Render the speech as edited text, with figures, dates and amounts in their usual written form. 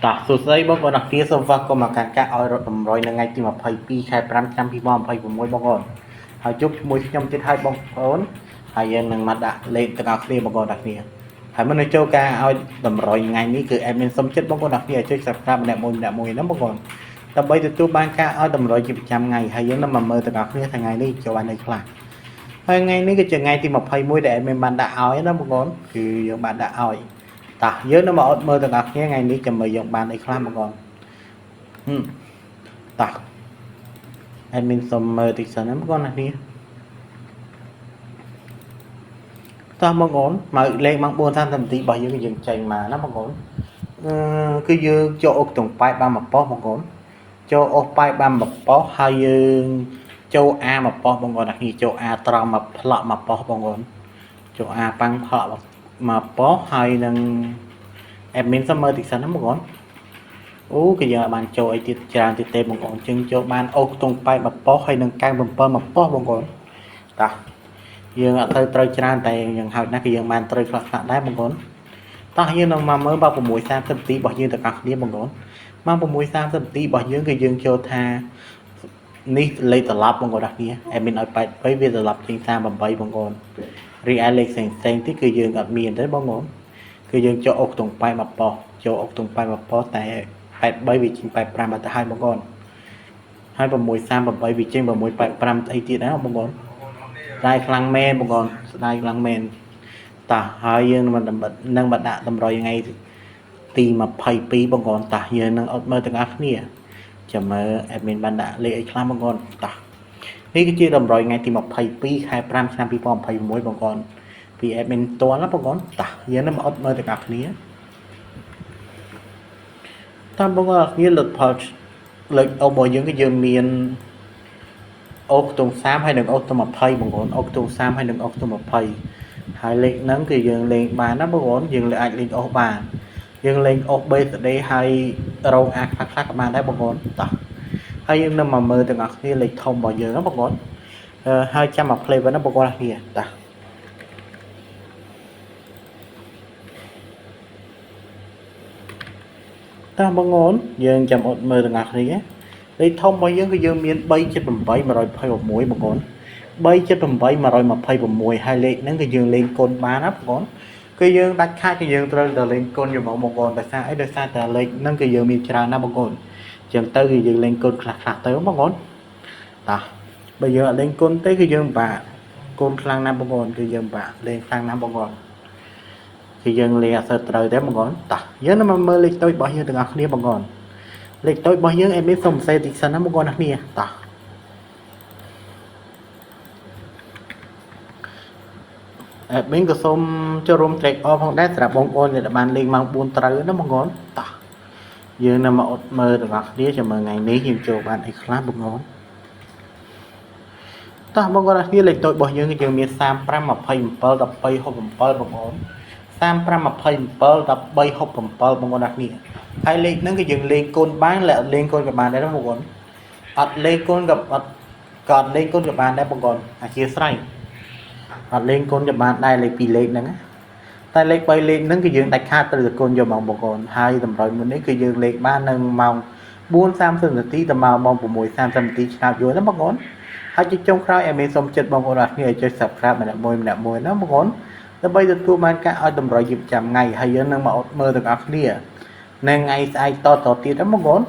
តោះសួស្តីបងប្អូនអរគុណសូមស្វាគមន៍មកកាន់ការឲ្យរត់តម្រុយនៅថ្ងៃទី22ខែ5ឆ្នាំ2026បងប្អូនហើយជួបជាមួយខ្ញុំទៀតហើយបងប្អូនហើយយើងនឹងមកដាក់លេខទាំងអស់គ្នាបងប្អូនទាំងគ្នាហើយមុននឹងចូលការឲ្យតម្រុយថ្ងៃនេះគឺអេដមីនសូមចិត្តបងប្អូនទាំងគ្នាជួយ Subscribe ម្នាក់មួយណាបងប្អូនដើម្បីទទួលបានការឲ្យតម្រុយជាប្រចាំថ្ងៃហើយយើងនឹងមកមើលទាំងអស់គ្នាថ្ងៃនេះចូលបាននៅខ្លះហើយថ្ងៃនេះគឺជាថ្ងៃទី21ដែលអេដមីនបានដាក់ឲ្យណាបងប្អូនគឺយើងបានដាក់ឲ្យតោះយើងនឹងមកអត់មើលទាំងអស់គ្នាថ្ងៃនេះចាំមើលយើងបានអីខ្លះបងប្អូនតោះអេដមីនសុំមើលតិចសិនណាបងប្អូននេះតោះបងប្អូនមកលេខម៉ោង4:30នាទីរបស់យើងចេញមកណាបងប្អូនគឺយើងចូលអុកតុងប៉ែបានមួយប៉ុស្បងប្អូនចូលអុសប៉ែបានមួយប៉ុស្ហើយយើងចូលអាមួយប៉ុស្បងប្អូននេះចូលអាត្រង់មកផ្លក់មួយប៉ុស្បងប្អូនចូលអាប៉ាំងផ្លក់មកប៉ុស្ហើយនឹងអេដមីនសុំមើលតិចសិនណាបងប្អូនអូគឺយើងបានចូលអីទៀតច្រើនទៀតទេបងប្អូនជាងចូលបានអុសតុងប៉ែមួយប៉ុស្ហើយនឹង97មួយប៉ុស្បងប្អូនតោះយើងអត់ត្រូវច្រើនតែយើងហៅណាគឺយើងបានត្រូវខ្លះៗដែរបងប្អូនតោះយើងនឹងមកមើលបើ6:30នាទីរបស់យើងទាំងអស់គ្នាបងប្អូនមក6:30នាទីរបស់យើងគឺយើងចូលថានេះលេខត្រឡប់បងប្អូនទាំងគ្នាអេមីនឲ្យ83វាត្រឡប់ជាង38បងប្អូនរីឯលេខផ្សេងទៀតគឺយើងអត់មានទេបងប្អូនគឺយើងចូលអុកតុងប៉ែមួយប៉ុស្ចូលអុកតុងប៉ែមួយប៉ុស្តែ83វាជាង85បាត់ទៅហើយបងប្អូនហើយ6:38វាជាង6:85អីទៀតណាបងប្អូនស្ដាយខ្លាំងមែនបងប្អូនស្ដាយខ្លាំងមែនតោះហើយយើងនឹងមកដាក់តម្រុយថ្ងៃទី22បងប្អូនតោះយើងនឹងអត់មើលទាំងអស់គ្នាចាំមើលអេដមីនបានដាក់លេខអីខ្លះបងប្អូនតោះនេះគឺជាតម្រុយថ្ងៃទី22ខែ5ឆ្នាំ2026បងប្អូនពីអេដមីនតល់ណាបងប្អូនតោះយើងនឹងមកអត់មើលទាំងអស់គ្នាតាមបងប្អូនគ្នាលើកផលលេខអូរបស់យើងគឺយើងមានអូខ្ទង់30ហើយនឹងអូខ្ទង់20បងប្អូនអូខ្ទង់30ហើយនឹងអូខ្ទង់20ហើយលេខហ្នឹងគឺយើងលេងបានណាបងប្អូនយើងអាចលេងអូសបានយើងលេងអូស BCD ហើយរោងអាខ្លះក៏បានដែរបងប្អូនតោះហើយយើងនឹងមកមើលទាំងអស់គ្នាលេខធំរបស់យើងណាបងប្អូនហើយចាំមក play វិញណាបងប្អូនគ្នាតោះតើបងប្អូនយើងចាំអត់មើលទាំងអស់គ្នាលេខធំរបស់យើងគឺយើងមាន3.8 126បងប្អូន3.8 126ហើយលេខហ្នឹងគឺយើងលេងកូនបានណាបងប្អូនគឺយើងដាច់ខាតគឺយើងត្រូវតែលេងកូនយកមកបងប្អូនដោយសារអីដោយសារតែលេខហ្នឹងគឺយើងមានច្រើនណាបងប្អូនអញ្ចឹងទៅគឺយើងលេងកូនខ្លះទៅបងប្អូនតោះបើយើងអត់លេងកូនទេគឺយើងបាក់កូនខ្លាំងណាស់បងប្អូនគឺយើងបាក់លេងខ្លាំងណាស់បងប្អូនគឺយើងលេងអត់សូវត្រូវទេបងប្អូនតោះយើងនឹងមកមើលលេខតូចរបស់យើងទាំងអស់គ្នាបងប្អូនលេខតូចរបស់យើងអេមីនសុំសេតិចសិនណាបងប្អូនគ្នាតោះអេមីនក៏សូមចូលរួម track off ផងដែរសម្រាប់បងប្អូនដែលបានលេងម៉ោង4ត្រូវណាបងប្អូនតោះយើងនឹងមកអត់មើលទាំងអស់គ្នាចាំមើលថ្ងៃនេះយើងចូលបានអីខ្លះបងប្អូនតោះបងប្អូនគ្នាលេខតូចរបស់យើងគឺយើងមាន35 27 13 67បងប្អូន35 27 13 67បងប្អូនគ្នាហើយលេខហ្នឹងគឺយើងលេងកូនបានและលេងកូនក៏បានដែរបងប្អូនអត់លេងកូនក៏អត់ក៏លេងកូនក៏បានដែរបងប្អូនអធិស្ឋានអត់លេងកូនក៏បានដែរលេខ2លេខហ្នឹងតែលេខ3លេខហ្នឹងគឺយើងដាច់ខាតត្រូវតែកូនយកមកបងប្អូនហើយតម្រុយមុននេះគឺយើងលេខបាននៅម៉ោង 4:30 នាទីដល់ម៉ោង 6:30 នាទីឆ្នោតយល់ណាបងប្អូនហើយជាចុងក្រោយអេមីនសូមចិត្តបងប្អូនអរគ្នាឲ្យចុច Subscribe ម្នាក់មួយណាបងប្អូនដើម្បីទទួលបានការឲ្យតម្រុយជាប្រចាំថ្ងៃហើយយើងនឹងមកអត់មើលទាំងអស់គ្នានៅថ្ងៃស្អែកតទៀតណាបងប្អូន